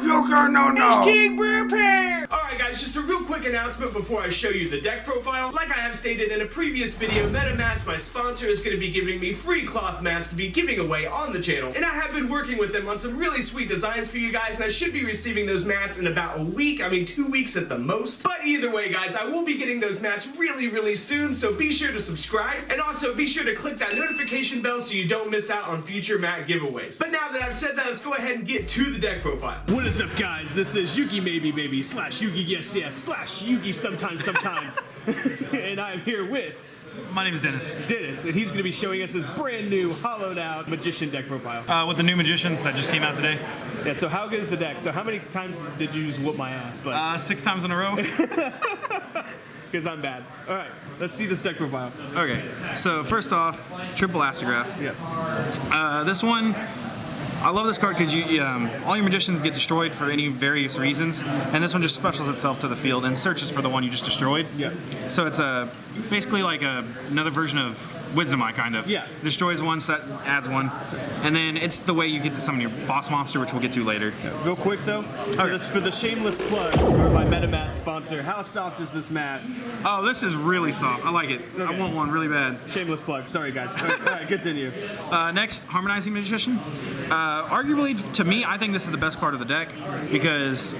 YugiNoNo! Alright guys, just a real quick announcement before I show you the deck profile. Like I have stated in a previous video, MetaMats, my sponsor, is going to be giving me free cloth mats to be giving away on the channel. And I have been working with them on some really sweet designs for you guys, and I should be receiving those mats in about a week, 2 weeks at the most. But either way guys, I will be getting those mats really soon, so be sure to subscribe, and also be sure to click that notification bell so you don't miss out on future mat giveaways. But now that I've said that, let's go ahead and get to the deck profile. What is up guys, this is Yugi maybe slash Yugi yes slash Yugi sometimes and I'm here with my name is Dennis, and he's going to be showing us his brand new hollowed out magician deck profile. with the new magicians that just came out today. Yeah, so how good is the deck? So how many times did you just whoop my ass? 6 times in a row. Because I'm bad. Alright, let's see this deck profile. Okay, so first off, triple astrograph. Yeah. This one, I love this card because all your magicians get destroyed for any various reasons, and this one just specials itself to the field and searches for the one you just destroyed. Yeah. So it's basically like another version of Wisdom Eye, kind of. Yeah. Destroys one, adds one, and then it's the way you get to summon your boss monster, which we'll get to later. Real quick though, for the shameless plug for my MetaMat sponsor, how soft is this mat? Oh, this is really soft. I like it. Okay. I want one really bad. Shameless plug. Sorry guys. All right, continue. Next, Harmonizing Magician. Arguably, to me, I think this is the best card of the deck because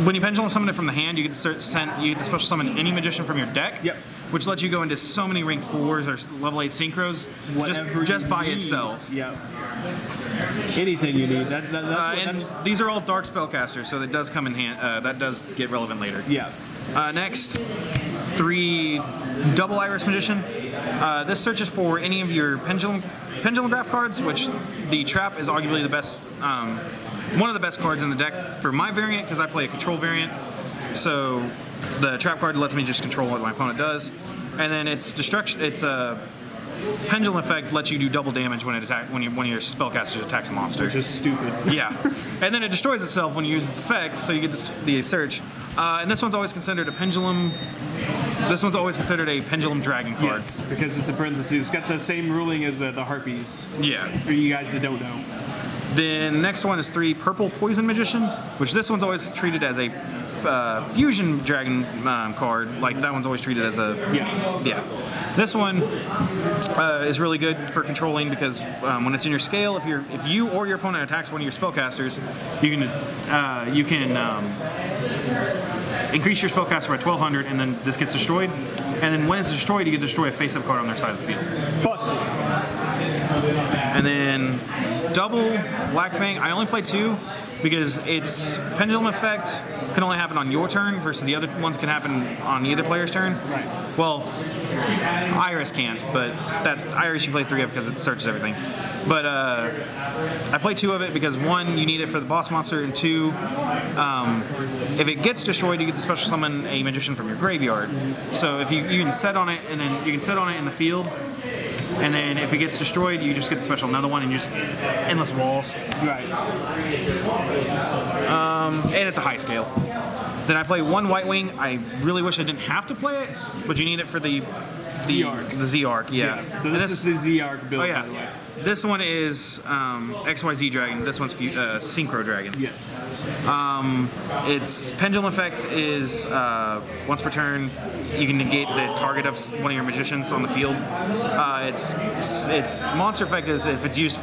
when you pendulum summon it from the hand, you get to special summon any magician from your deck. Yep. Which lets you go into so many rank 4s or level 8 synchros just by itself. Yeah. Anything you need. That's these are all dark spellcasters, so that does come in hand. That does get relevant later. Yeah. Next, 3 double Iris Magician. This searches for any of your pendulum draft cards, which the trap is arguably the best, one of the best cards in the deck for my variant because I play a control variant. So the trap card lets me just control what my opponent does, and then its destruction. It's a pendulum effect lets you do double damage when one of your spellcasters attacks a monster. Which is stupid. Yeah, and then it destroys itself when you use its effect, so you get the search. And this one's always considered a pendulum. This one's always considered a pendulum dragon card. Yes, because it's a parentheses. It's got the same ruling as the harpies. Yeah. For you guys that don't know. Then next one is 3 purple poison magician, which this one's always treated as a fusion dragon card. Like that one's always treated as a yeah. This one is really good for controlling because when it's in your scale, if you or your opponent attacks one of your spellcasters, you can increase your spellcaster by 1,200, and then this gets destroyed. And then when it's destroyed, you can destroy a face-up card on their side of the field. Busted. And then double Black Fang. I only play 2 because its pendulum effect can only happen on your turn versus the other ones can happen on either player's turn. Right. Well, Iris can't, but that Iris you play 3 of because it searches everything. But I play 2 of it because 1, you need it for the boss monster, and 2, if it gets destroyed, you get to special summon a magician from your graveyard. So if you can set on it, and then you can set on it in the field, and then if it gets destroyed, you just get to special another one, and you just endless walls. Right. And it's a high scale. Then I play 1 White Wing. I really wish I didn't have to play it, but you need it for the Zarc. The Zarc, yeah. So this is the Zarc build, oh, yeah. by the way. This one is XYZ Dragon. This one's Synchro Dragon. Yes. Its pendulum effect is once per turn, you can negate the target of one of your magicians on the field. Its monster effect is if this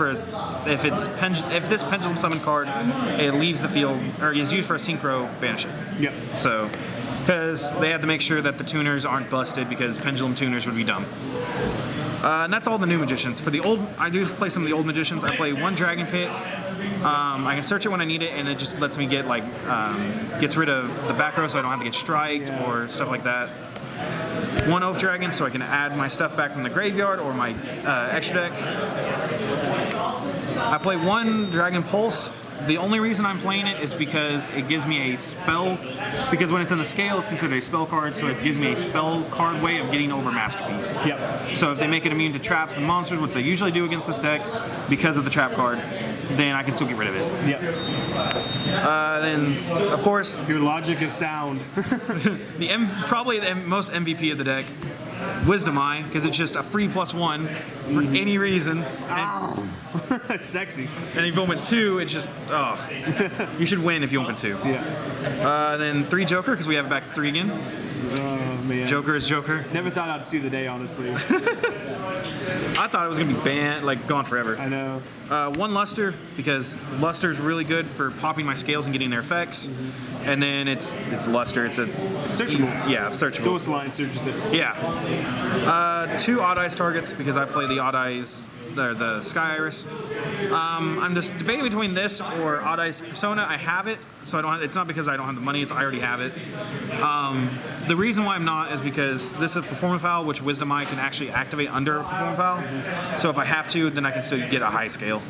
pendulum summon card, it leaves the field or is used for a synchro, banish it. Yep. So, because they have to make sure that the tuners aren't busted because pendulum tuners would be dumb. And that's all the new magicians. For the old, I do play some of the old magicians. I play 1 Dragon Pit. I can search it when I need it, and it just lets me get gets rid of the back row, so I don't have to get striked or stuff like that. 1 Oath Dragon, so I can add my stuff back from the graveyard or my extra deck. I play 1 Dragon Pulse. The only reason I'm playing it is because it gives me a spell, because when it's in the scale, it's considered a spell card, so it gives me a spell card way of getting over Masterpiece. Yep. So if they make it immune to traps and monsters, which they usually do against this deck, because of the trap card, then I can still get rid of it. Yep. Then, of course... Your logic is sound. Probably the most MVP of the deck, Wisdom Eye because it's just a free +1 for any reason. That's sexy. And if you open 2, it's just, you should win if you open 2. Yeah. Then 3 Joker because we have it back to 3 again. Oh man. Joker is Joker. Never thought I'd see the day, honestly. I thought it was gonna be banned, like gone forever. I know. 1 Luster because Luster is really good for popping my scales and getting their effects. And then it's Luster. It's a Searchable. yeah, it's searchable. Duelist line searches it. Yeah. 2 Odd Eyes targets because I play the Odd Eyes, the Sky Iris. I'm just debating between this or Odd Eyes Persona. I have it, so I don't. It's not because I don't have the money. It's I already have it. The reason why I'm not is because this is a performance file, which Wisdom Eye can actually activate under a performance file. So if I have to, then I can still get a high scale.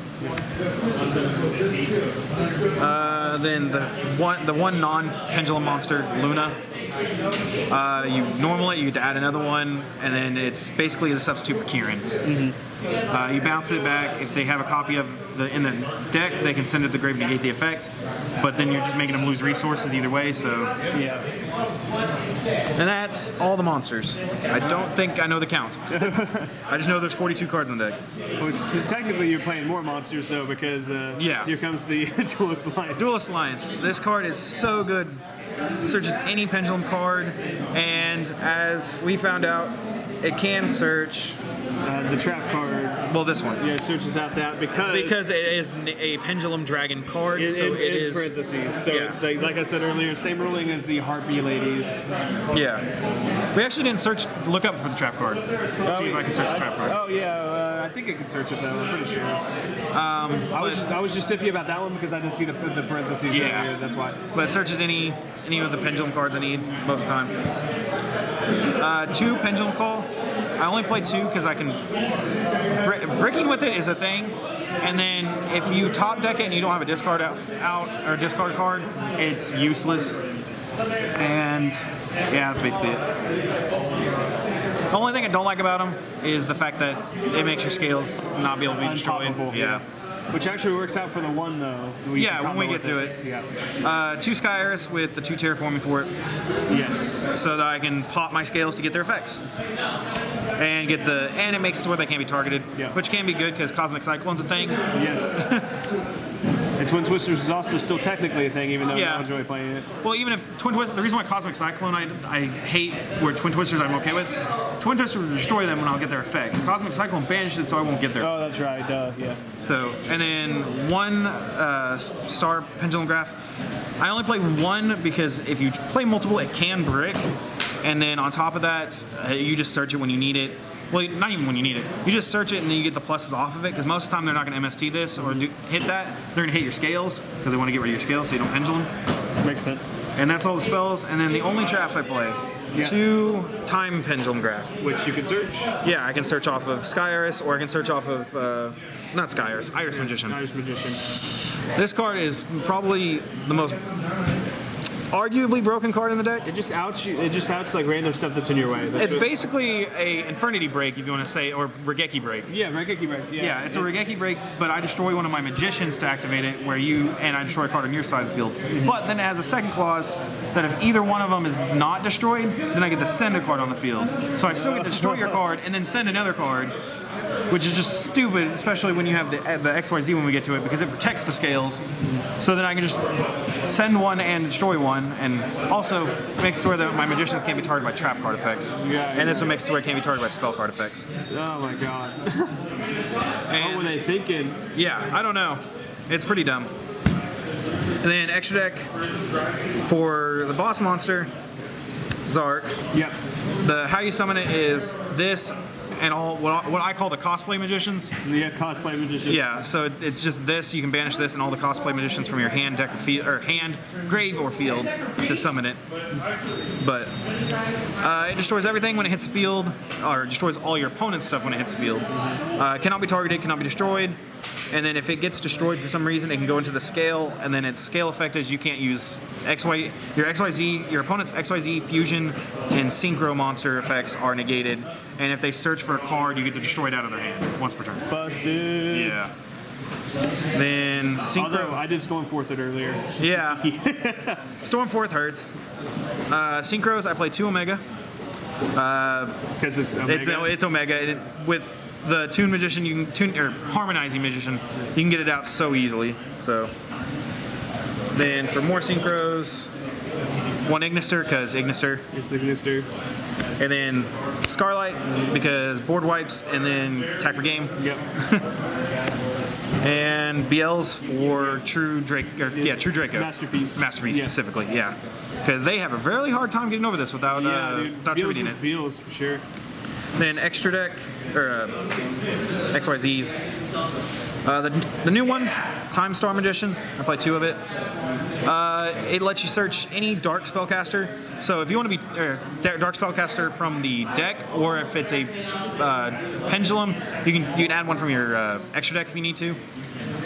Then the one non-pendulum monster, Luna. You normal it, you get to add another one, and then it's basically the substitute for Kieran. You bounce it back. If they have a copy of in the deck, they can send it to the grave to negate the effect. But then you're just making them lose resources either way. So yeah. And that's all the monsters. I don't think I know the count. I just know there's 42 cards on the deck. Well, so technically, you're playing more monsters though, because here comes the Duelist Alliance. Duelist Alliance. This card is so good. Searches any pendulum card, and as we found out, it can search the trap card. Well, this one. Yeah, it searches out that because it is a pendulum dragon card, so it is parentheses. So yeah. it's like I said earlier, same ruling as the Harpy ladies. Yeah. We actually didn't look up for the trap card. See if I can search the trap card. Oh yeah, I think it can search it though. I'm pretty sure. I was just iffy about that one because I didn't see the parentheses. Yeah, earlier, that's why. But it searches any of the pendulum cards I need most of the time. 2 pendulum call. I only play 2 because I can. Bricking with it is a thing, and then if you top deck it and you don't have a discard out or discard card, it's useless. And yeah, that's basically it. The only thing I don't like about them is the fact that it makes your scales not be able to be destroyed. Yeah. Which actually works out for the 1 though. Yeah, when we get to it. Yeah. 2 Sky Iris with the 2 terraforming for it. Yes. So that I can pop my scales to get their effects. And it makes it to where they can't be targeted, which can be good because Cosmic Cyclone's a thing. Yes. And Twin Twisters is also still technically a thing, even though no one's really playing it. Well, even if Twin Twisters, the reason why Cosmic Cyclone I hate, where Twin Twisters I'm okay with, Twin Twisters will destroy them when I'll get their effects. Cosmic Cyclone banishes it so I won't get there. Oh, that's right, yeah. So, and then 1 Star Pendulum Graph. I only play 1 because if you play multiple, it can brick. And then on top of that, you just search it when you need it. Well, not even when you need it. You just search it and then you get the pluses off of it, because most of the time they're not going to MST this or hit that. They're going to hit your scales because they want to get rid of your scales so you don't pendulum. Makes sense. And that's all the spells. And then the only traps I play, 2 Time Pendulum Graph. Which you can search? Yeah, I can search off of Sky Iris, or I can search off of, not Sky Iris, Iris Magician. Iris Magician. This card is probably the most arguably broken card in the deck. It just outs like random stuff that's in your way. It's basically a Infernity Break, if you want to say, or Regeki Break. Yeah, Regeki Break. Yeah, it's a Regeki Break, but I destroy one of my Magicians to activate it, and I destroy a card on your side of the field. But then it has a second clause that if either one of them is not destroyed, then I get to send a card on the field. So I still get to destroy your card and then send another card, which is just stupid, especially when you have the XYZ when we get to it, because it protects the scales. So then I can just send one and destroy one, and also makes it where my Magicians can't be targeted by trap card effects. And this one makes it where it can't be targeted by spell card effects. Oh my god. What were they thinking? Yeah, I don't know. It's pretty dumb. And then extra deck for the boss monster, Zarc. Yep. How you summon it is this and all what I call the cosplay magicians. Yeah, cosplay magicians. Yeah, so it's just this. You can banish this and all the cosplay magicians from your hand, deck, or hand, grave, or field to summon it. But it destroys everything when it hits the field, or destroys all your opponent's stuff when it hits the field. Cannot be targeted, cannot be destroyed. And then if it gets destroyed for some reason, it can go into the scale, and then its scale effect is you can't use your opponent's XYZ, fusion, and synchro monster effects are negated. And if they search for a card, you get to destroy it out of their hand once per turn. Busted. Yeah. Then synchro. Although I did Stormforth it earlier. Yeah. Stormforth hurts. Synchros, I play 2 Omega. Because it's Omega. It's Omega. With the Tune Magician, you can Harmonizing Magician, you can get it out so easily. So then for more synchros, one Ignister because Ignister. It's Ignister. And then Scarlight because board wipes, and then attack for game. Yep. And BLs for True Draco. True Draco. Masterpiece. Specifically, yeah. Because they have a very hard time getting over this without reading it. Beals for sure. Then extra deck, or XYZs. The new one, Time Star Magician. I play 2 of it. It lets you search any dark spellcaster. So if you want to be dark spellcaster from the deck, or if it's a Pendulum, you can add one from your extra deck if you need to. You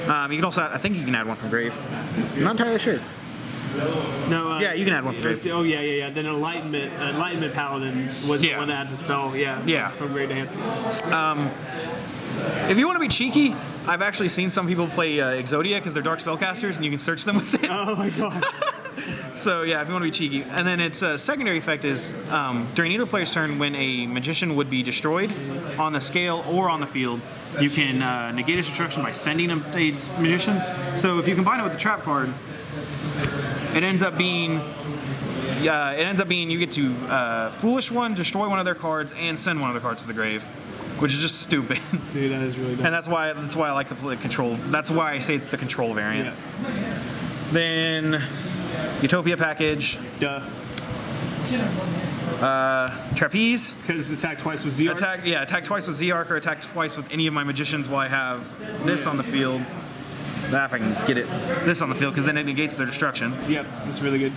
can also, I think you can add one from Grave. I'm not entirely sure. No. Yeah, you can add one from Grave. Oh yeah. Then Enlightenment Paladin was the one that adds a spell. Yeah. From Grave to hand. If you want to be cheeky, I've actually seen some people play Exodia because they're dark spellcasters, and you can search them with it. Oh my god. So yeah, if you want to be cheeky. And then its secondary effect is during either player's turn, when a magician would be destroyed on the scale or on the field, you can negate its destruction by sending a magician. So if you combine it with the trap card, it ends up being you get to Foolish One, destroy one of their cards, and send one of their cards to the grave, which is just stupid. Dude, that is really dumb. And that's why I like the control. That's why I say it's the control variant. Yeah. Then Utopia package. Duh. Trapeze. Because attack twice with Zarc. Attack twice with Zarc, or attack twice with any of my magicians while I have this on the field. If I can get this on the field, because then it negates their destruction. Yep, that's really good.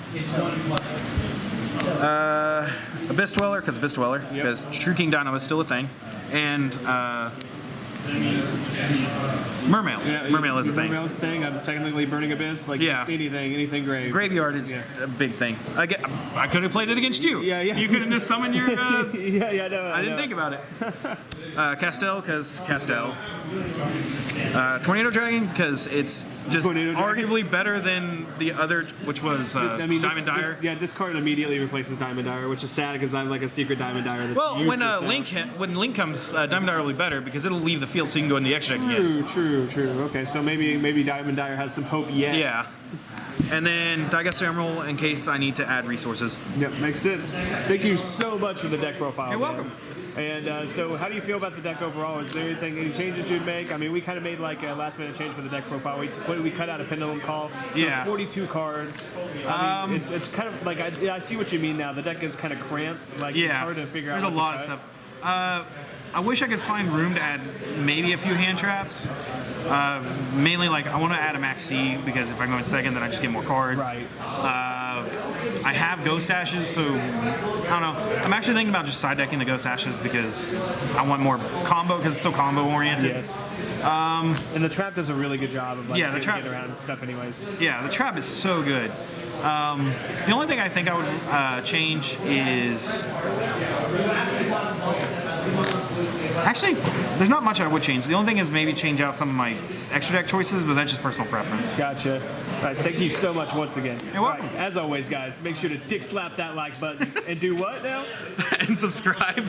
Abyss Dweller, because True King Dino is still a thing. And Mermail. Yeah, Mermail is a thing. Mermail's a thing. I'm technically Burning Abyss, just anything grave. Graveyard is a big thing. I could have played it against you. Yeah. You could have just summoned your... No. I didn't think about it. Castell, because Castell. Tornado Dragon, because it's just arguably better than the other, which was Diamond Dire. This card immediately replaces Diamond Dire, which is sad because I have like a secret Diamond Dire that's when Link comes, Diamond Dire will be better because it'll leave the field so you can go in the extra deck again. True. Okay, so maybe Diamond Dire has some hope yet. Yeah. And then Digestor Emerald in case I need to add resources. Yep, makes sense. Thank you so much for the deck profile. You're welcome. And so how do you feel about the deck overall? Is there any changes you'd make? I mean, we kind of made like a last minute change for the deck profile. We cut out a Pendulum call. So it's 42 cards. I mean, it's kind of like, I see what you mean now. The deck is kind of cramped. Like it's hard to figure out. There's a lot of stuff. I wish I could find room to add maybe a few hand traps. Mainly, like, I want to add a Max C because if I go in second, then I just get more cards. Right. I have Ghost Ashes, so I don't know. I'm actually thinking about just side decking the Ghost Ashes because I want more combo because it's so combo oriented. Yes. And the trap does a really good job of getting around and stuff anyways. Yeah, the trap is so good. The only thing I think I would change is... Actually, there's not much I would change. The only thing is maybe change out some of my extra deck choices, but that's just personal preference. Gotcha. All right, thank you so much once again. You're welcome. Right, as always, guys, make sure to dick slap that like button and do what now? And subscribe.